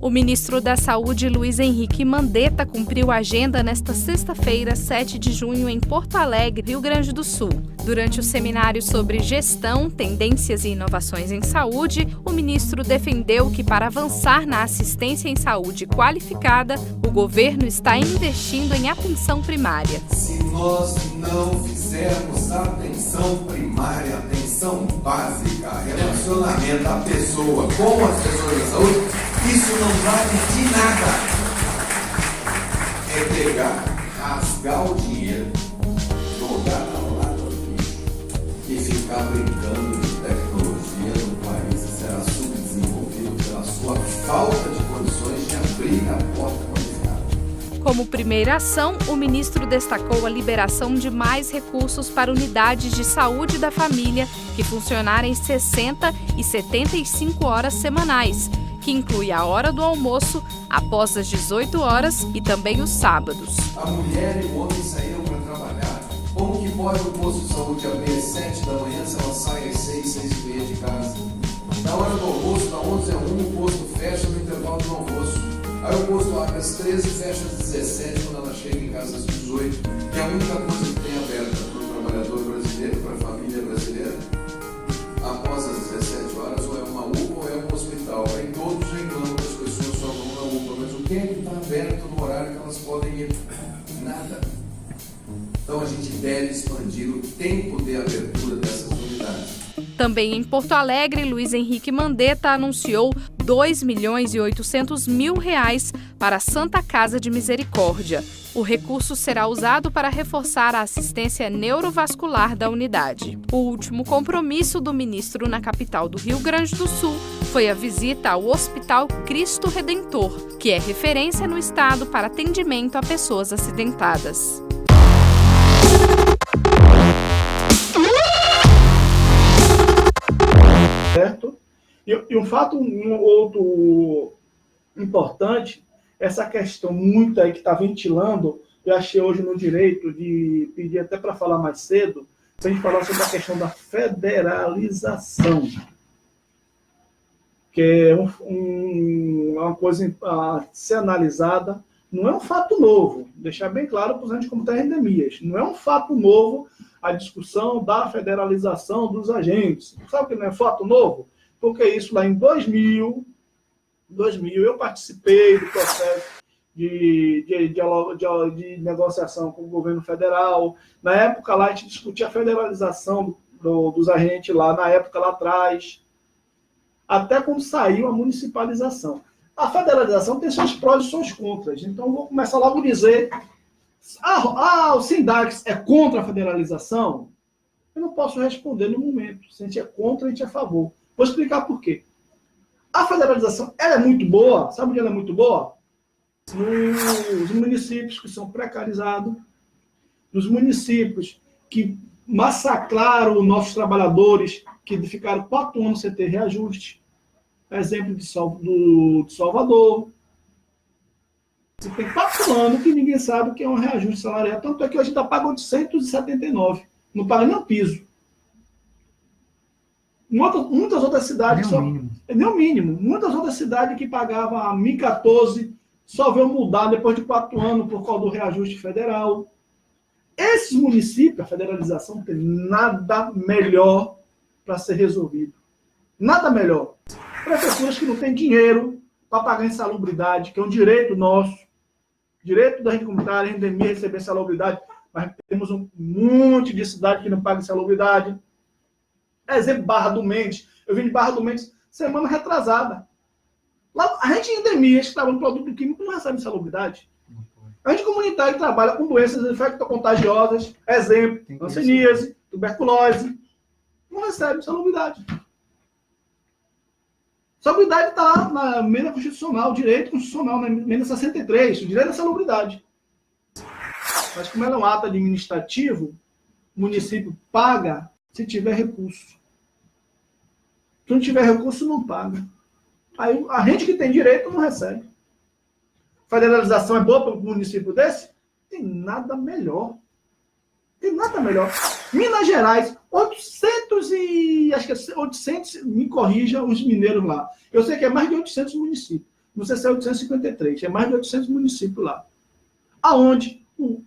O ministro da Saúde, Luiz Henrique Mandetta, cumpriu a agenda nesta sexta-feira, 7 de junho, em Porto Alegre, Rio Grande do Sul. Durante o seminário sobre gestão, tendências e inovações em saúde, o ministro defendeu que, para avançar na assistência em saúde qualificada, o governo está investindo em atenção primária. Se nós não fizermos atenção primária, atenção básica, relacionamento à pessoa com as pessoas da saúde, isso não vale de nada. É pegar, rasgar o dinheiro, jogar na lata do lixo e ficar brincando de tecnologia no país que será subdesenvolvido pela sua falta de condições de abrir a porta qualificada. Como primeira ação, o ministro destacou a liberação de mais recursos para unidades de saúde da família que funcionarem 60 e 75 horas semanais, que inclui a hora do almoço, após as 18 horas e também os sábados. A mulher e o homem saíram para trabalhar. Como que pode o posto de saúde abrir às 7 da manhã se ela sai às 6, 6 e meia de casa? Na hora do almoço, da 11 a 1, o posto fecha no intervalo do almoço. Aí o posto abre às 13 e fecha às 17 quando ela chega em casa às 18. Que é a única coisa que tem aberta para o trabalhador brasileiro, para a família brasileira, após as 17 horas, ou é uma UPA ou é um hospital. Aí todos reclamam que as pessoas só vão na UPA, mas o que é que está aberto no horário que elas podem ir? Nada. Então a gente deve expandir o tempo de abertura dessas unidades. Também em Porto Alegre, Luiz Henrique Mandetta anunciou R$2.800.000 para a Santa Casa de Misericórdia. O recurso será usado para reforçar a assistência neurovascular da unidade. O último compromisso do ministro na capital do Rio Grande do Sul foi a visita ao Hospital Cristo Redentor, que é referência no estado para atendimento a pessoas acidentadas. Certo? E um fato outro importante, essa questão muito aí que está ventilando, eu achei hoje no direito de pedir até para falar mais cedo, se a gente falar sobre a questão da federalização, que é uma coisa a ser analisada, não é um fato novo, deixar bem claro para os entes como tem endemias, não é um fato novo a discussão da federalização dos agentes. Sabe que não é fato novo? Porque isso lá em 2000 eu participei do processo de negociação com o governo federal. Na época lá a gente discutia a federalização dos agentes lá, na época lá atrás, até quando saiu a municipalização. A federalização tem seus prós e seus contras. Então vou começar logo a dizer, o Sindax é contra a federalização? Eu não posso responder no momento. Se a gente é contra, a gente é a favor. Vou explicar por quê. A federalização ela é muito boa. Sabe onde ela é muito boa? Nos municípios que são precarizados, nos municípios que massacraram nossos trabalhadores, que ficaram 4 anos sem ter reajuste. Exemplo de Salvador. Você tem 4 anos que ninguém sabe o que é um reajuste salarial. Tanto é que hoje ainda paga 879. Não paga nem o piso. Muitas outras cidades... Nem o mínimo. Muitas outras cidades que pagavam a 1.014 só veio mudar depois de 4 anos por causa do reajuste federal. Esses municípios, a federalização não tem nada melhor para ser resolvido. Nada melhor. Prefeituras que não têm dinheiro para pagar insalubridade, que é um direito nosso, direito da rede comunitária, endemia, receber insalubridade, mas temos um monte de cidade que não paga insalubridade. Exemplo, Barra do Mendes. Eu vim de Barra do Mendes semana retrasada. Lá, a gente em endemia, que trabalha no produto químico, não recebe insalubridade. A gente comunitária que trabalha com doenças infectocontagiosas, exemplo, hanseníase, tuberculose, não recebe insalubridade. Salubridade está na emenda constitucional, direito constitucional, na emenda 63, o direito à salubridade. Mas como ela é um ato administrativo, o município paga se tiver recurso. Se não tiver recurso, não paga. Aí a gente que tem direito não recebe. Federalização é boa para um município desse? Tem nada melhor. Tem nada melhor. Minas Gerais, 800, me corrija os mineiros lá. Eu sei que é mais de 800 municípios. não sei se é 853, é mais de 800 municípios lá, aonde o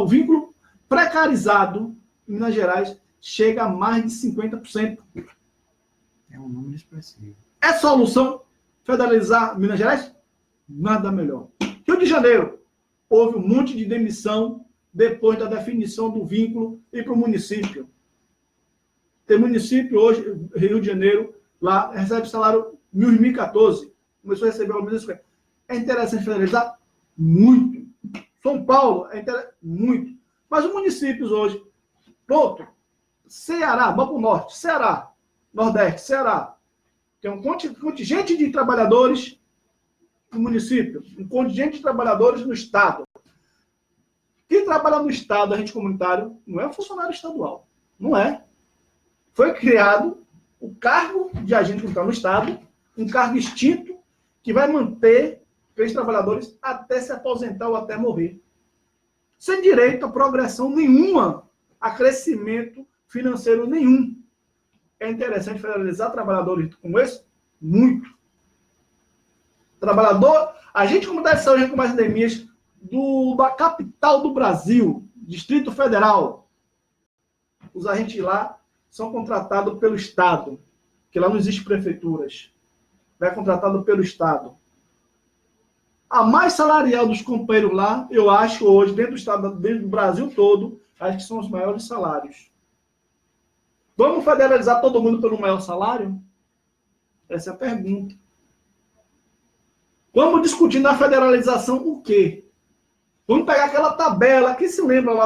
vínculo precarizado em Minas Gerais chega a mais de 50%. É um número expressivo. É solução federalizar Minas Gerais? Nada melhor. Rio de Janeiro, houve um monte de demissão depois da definição do vínculo e para o município. Tem município hoje, Rio de Janeiro, lá recebe salário 2014, começou a receber ao menos 50. É interessante federalizar? Muito. São Paulo, muito. Mas os municípios hoje, pronto, Ceará, vamos para o norte, Ceará, Nordeste, Ceará, tem um contingente de trabalhadores no município, um contingente de trabalhadores no Estado. Quem trabalha no Estado, agente comunitário, não é um funcionário estadual. Não é. Foi criado o cargo de agente comunitário no Estado, um cargo extinto, que vai manter aqueles trabalhadores até se aposentar ou até morrer. Sem direito a progressão nenhuma, a crescimento financeiro nenhum. É interessante federalizar trabalhadores como esse? Muito. Agente comunitário de saúde com mais endemias da capital do Brasil, Distrito Federal. Os agentes lá são contratados pelo Estado, que lá não existe prefeituras. É contratado pelo Estado. A mais salarial dos companheiros lá, eu acho hoje, dentro do Estado, dentro do Brasil todo, acho que são os maiores salários. Vamos federalizar todo mundo pelo maior salário? Essa é a pergunta. Vamos discutir na federalização o quê? Vamos pegar aquela tabela, que se lembra lá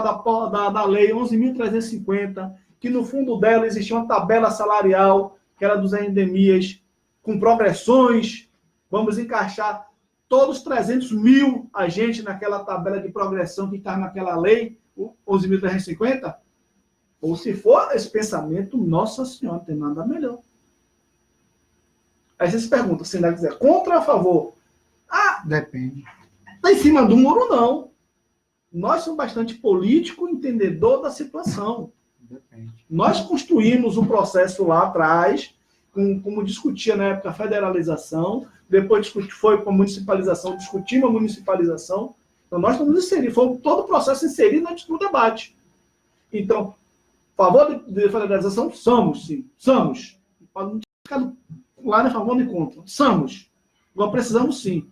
da lei 11.350, que no fundo dela existia uma tabela salarial, que era dos endemias, com progressões. Vamos encaixar todos os 300 mil agentes naquela tabela de progressão que está naquela lei, 11.350? Ou se for esse pensamento, nossa senhora, não tem nada melhor. Aí você se pergunta, se ainda quiser contra ou a favor? Ah, depende. Está em cima do muro, não. Nós somos bastante político, entendedor da situação. Depende. Nós construímos um processo lá atrás, como discutia na época a federalização, depois foi para a municipalização, discutimos a municipalização. Então nós estamos inseridos, foi todo o processo inserido no debate. Então, a favor de federalização, somos, sim. Somos. Para não ficar lá a favor nem contra. Somos. Agora precisamos, sim,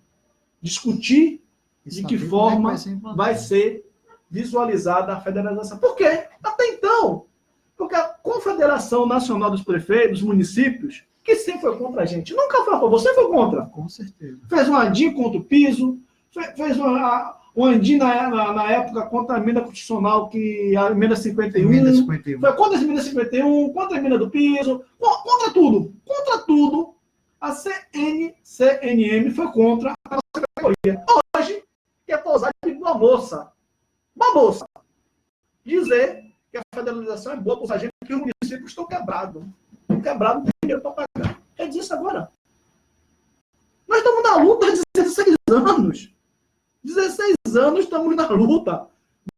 discutir de que forma vai ser visualizada a federalização. Por quê? Até então. Porque a Confederação Nacional dos Prefeitos, dos municípios, que sempre foi contra a gente, nunca foi a favor, você foi contra. Com certeza. Fez um andinho contra o piso, fez um andinho na época contra a emenda constitucional, que a emenda 51. Emenda 51. Foi contra a emenda 51, contra a emenda do piso, contra tudo. Contra tudo. A CNM foi contra a nossa categoria. Hoje, que é pousar de uma moça, dizer que a federalização é boa para os agentes, que os municípios estão quebrados. Estão quebrados, não tem dinheiro para pagar. É disso agora. Nós estamos na luta há 16 anos. 16 anos estamos na luta.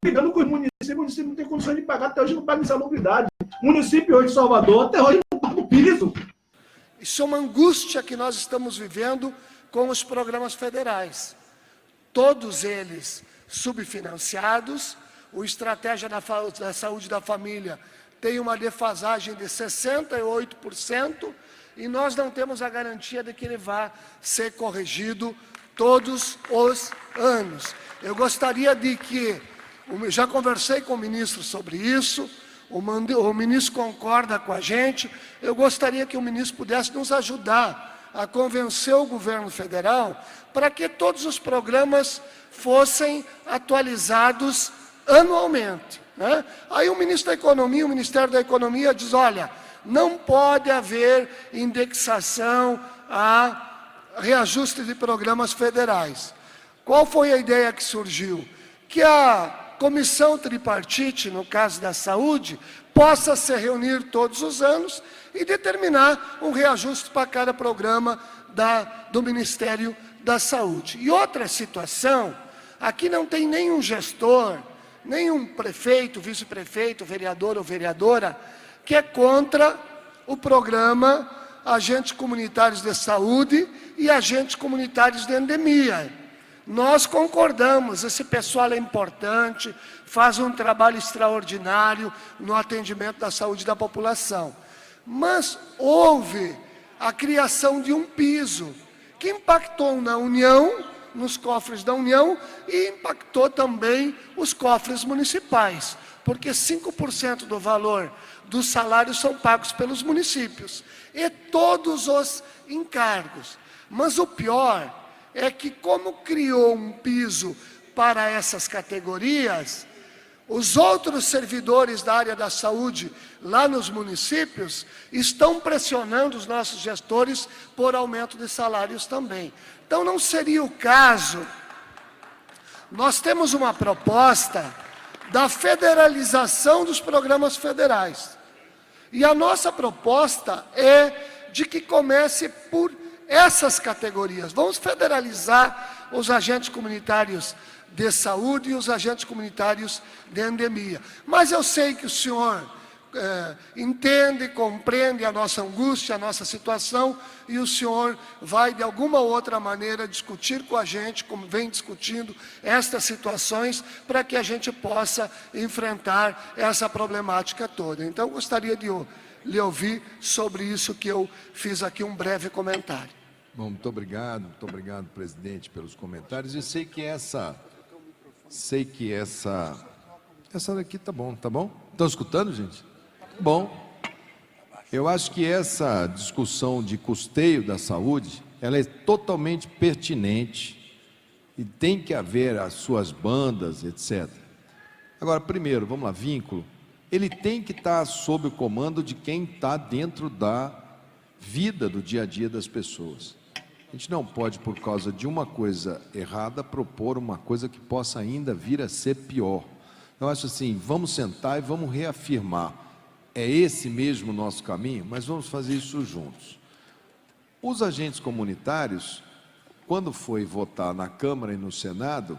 Brigando com os municípios. O município não tem condições de pagar, até hoje não paga insalubridade. O município hoje de Salvador, até hoje não paga o piso. Isso é uma angústia que nós estamos vivendo com os programas federais. Todos eles subfinanciados. O Estratégia da Saúde da Família tem uma defasagem de 68% e nós não temos a garantia de que ele vá ser corrigido todos os anos. Eu gostaria de que, já conversei com o ministro sobre isso, o ministro concorda com a gente, eu gostaria que o ministro pudesse nos ajudar a convencer o governo federal para que todos os programas fossem atualizados anualmente, né? Aí o ministro da Economia, o Ministério da Economia diz, olha, não pode haver indexação a reajuste de programas federais. Qual foi a ideia que surgiu? Que a comissão tripartite, no caso da saúde, possa se reunir todos os anos e determinar um reajuste para cada programa do Ministério da Saúde. E outra situação, aqui não tem nenhum gestor, nenhum prefeito, vice-prefeito, vereador ou vereadora, que é contra o programa agentes comunitários de saúde e agentes comunitários de endemia. Nós concordamos, esse pessoal é importante, faz um trabalho extraordinário no atendimento da saúde da população. Mas houve a criação de um piso, que impactou na União, nos cofres da União, e impactou também os cofres municipais, porque 5% do valor dos salários são pagos pelos municípios, e todos os encargos. Mas o pior é que, como criou um piso para essas categorias, os outros servidores da área da saúde, lá nos municípios, estão pressionando os nossos gestores por aumento de salários também. Então, não seria o caso. Nós temos uma proposta da federalização dos programas federais. E a nossa proposta é de que comece por essas categorias. Vamos federalizar os agentes comunitários de saúde e os agentes comunitários de endemia. Mas eu sei que o senhor entende, compreende a nossa angústia, a nossa situação, e o senhor vai, de alguma outra maneira, discutir com a gente, como vem discutindo, estas situações, para que a gente possa enfrentar essa problemática toda. Então, gostaria de lhe ouvir sobre isso que eu fiz aqui um breve comentário. Bom, muito obrigado, presidente, pelos comentários. E sei que essa daqui tá bom, tá bom? Estão escutando, gente? Bom, eu acho que essa discussão de custeio da saúde, ela é totalmente pertinente e tem que haver as suas bandas, etc. Agora, primeiro, vamos lá, vínculo. Ele tem que estar sob o comando de quem está dentro da vida do dia a dia das pessoas. A gente não pode, por causa de uma coisa errada, propor uma coisa que possa ainda vir a ser pior. Eu acho assim, vamos sentar e vamos reafirmar. É esse mesmo o nosso caminho, mas vamos fazer isso juntos. Os agentes comunitários, quando foi votar na Câmara e no Senado,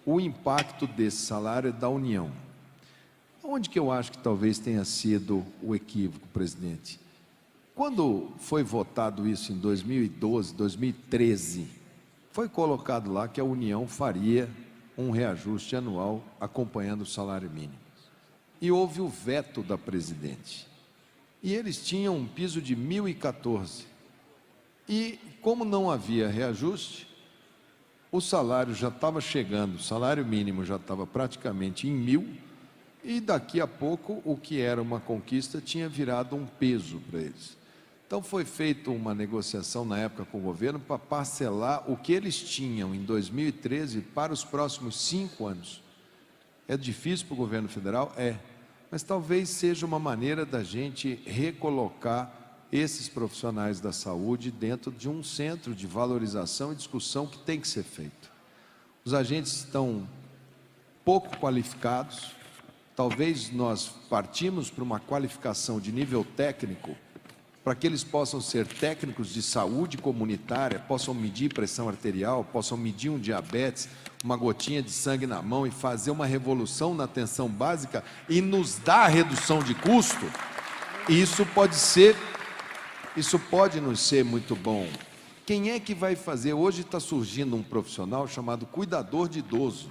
o impacto desse salário é da União. Onde que eu acho que talvez tenha sido o equívoco, presidente? Quando foi votado isso em 2012, 2013, foi colocado lá que a União faria um reajuste anual acompanhando o salário mínimo. E houve o veto da presidente. E eles tinham um piso de 1.014. E como não havia reajuste, o salário já estava chegando, o salário mínimo já estava praticamente em 1.000, e daqui a pouco o que era uma conquista tinha virado um peso para eles. Então foi feita uma negociação na época com o governo para parcelar o que eles tinham em 2013 para os próximos 5 anos. É difícil para o governo federal? É. Mas talvez seja uma maneira da gente recolocar esses profissionais da saúde dentro de um centro de valorização e discussão que tem que ser feito. Os agentes estão pouco qualificados, talvez nós partimos para uma qualificação de nível técnico, para que eles possam ser técnicos de saúde comunitária, possam medir pressão arterial, possam medir um diabetes, uma gotinha de sangue na mão e fazer uma revolução na atenção básica e nos dar redução de custo. Isso pode nos ser muito bom. Quem é que vai fazer? Hoje está surgindo um profissional chamado cuidador de idoso.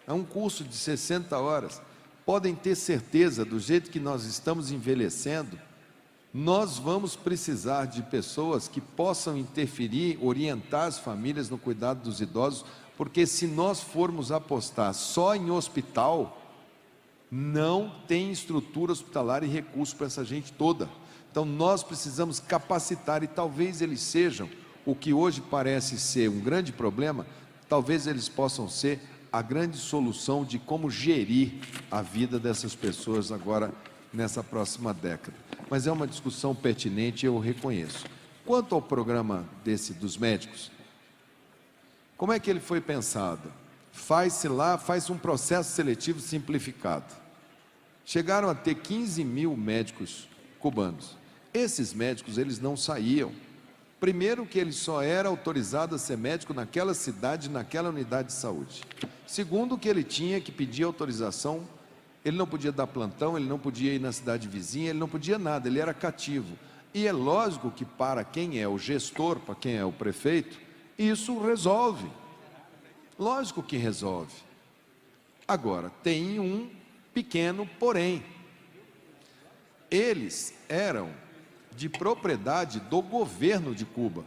É um curso de 60 horas. Podem ter certeza, do jeito que nós estamos envelhecendo, nós vamos precisar de pessoas que possam interferir, orientar as famílias no cuidado dos idosos, porque se nós formos apostar só em hospital, não tem estrutura hospitalar e recurso para essa gente toda. Então nós precisamos capacitar, e talvez eles sejam o que hoje parece ser um grande problema, talvez eles possam ser a grande solução de como gerir a vida dessas pessoas agora nessa próxima década. Mas é uma discussão pertinente, eu reconheço. Quanto ao programa dos médicos, como é que ele foi pensado? Faz um processo seletivo simplificado. Chegaram a ter 15 mil médicos cubanos. Esses médicos, eles não saíam. Primeiro que ele só era autorizado a ser médico naquela cidade, naquela unidade de saúde. Segundo que ele tinha que pedir autorização. Ele não podia dar plantão, ele não podia ir na cidade vizinha, ele não podia nada, ele era cativo. E é lógico que para quem é o gestor, para quem é o prefeito, isso resolve. Lógico que resolve. Agora, tem um pequeno porém. Eles eram de propriedade do governo de Cuba.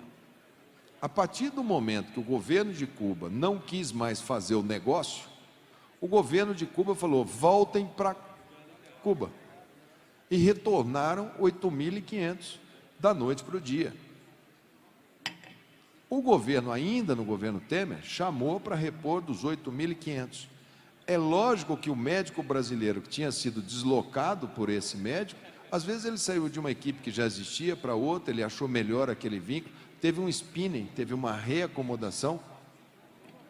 A partir do momento que o governo de Cuba não quis mais fazer o negócio, o governo de Cuba falou: voltem para Cuba. E retornaram 8.500 da noite para o dia. O governo, ainda no governo Temer, chamou para repor dos 8.500. É lógico que o médico brasileiro que tinha sido deslocado por esse médico, às vezes ele saiu de uma equipe que já existia para outra, ele achou melhor aquele vínculo, teve um spinning, teve uma reacomodação.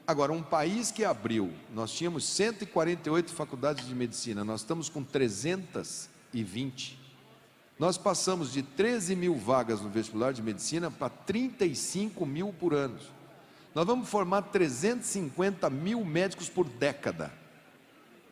Agora, um país que abriu, nós tínhamos 148 faculdades de medicina, nós estamos com 320. Nós passamos de 13 mil vagas no vestibular de medicina para 35 mil por ano. Nós vamos formar 350 mil médicos por década.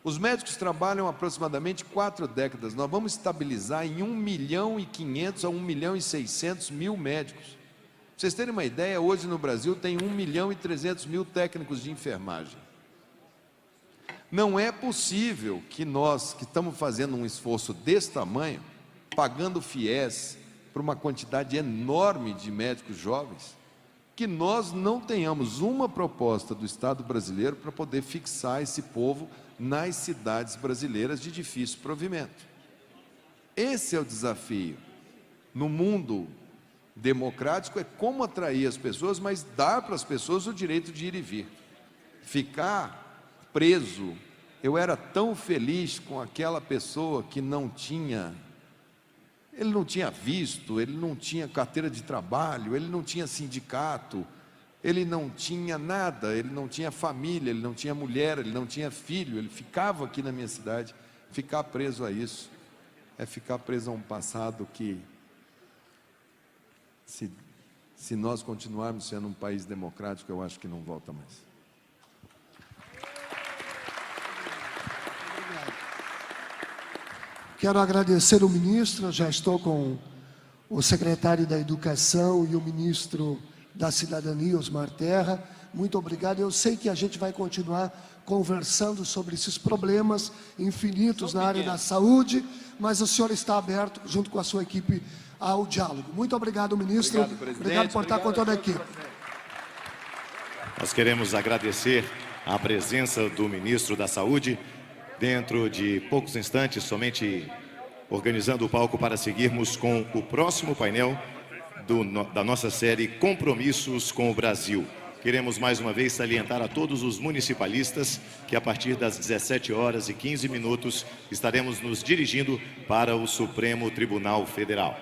Os médicos trabalham aproximadamente 4 décadas. Nós vamos estabilizar em 1.500.000 a 1.600.000 médicos. Para vocês terem uma ideia, hoje no Brasil tem 1.300.000 técnicos de enfermagem. Não é possível que nós, que estamos fazendo um esforço desse tamanho, pagando FIES para uma quantidade enorme de médicos jovens, que nós não tenhamos uma proposta do Estado brasileiro para poder fixar esse povo nas cidades brasileiras de difícil provimento. Esse é o desafio. No mundo democrático é como atrair as pessoas, mas dar para as pessoas o direito de ir e vir. Ficar preso, eu era tão feliz com aquela pessoa que não tinha, ele não tinha visto, ele não tinha carteira de trabalho, ele não tinha sindicato, ele não tinha nada, ele não tinha família, ele não tinha mulher, ele não tinha filho, ele ficava aqui na minha cidade. Ficar preso a isso é ficar preso a um passado que, se nós continuarmos sendo um país democrático, eu acho que não volta mais. Quero agradecer o ministro, já estou com o secretário da Educação e o ministro da Cidadania, Osmar Terra. Muito obrigado. Eu sei que a gente vai continuar conversando sobre esses problemas infinitos na área da saúde, mas o senhor está aberto, junto com a sua equipe, ao diálogo. Muito obrigado, ministro. Obrigado por estar com toda a equipe. Nós queremos agradecer a presença do ministro da Saúde. Dentro de poucos instantes, somente organizando o palco para seguirmos com o próximo painel da nossa série Compromissos com o Brasil. Queremos mais uma vez salientar a todos os municipalistas que a partir das 17h15 estaremos nos dirigindo para o Supremo Tribunal Federal.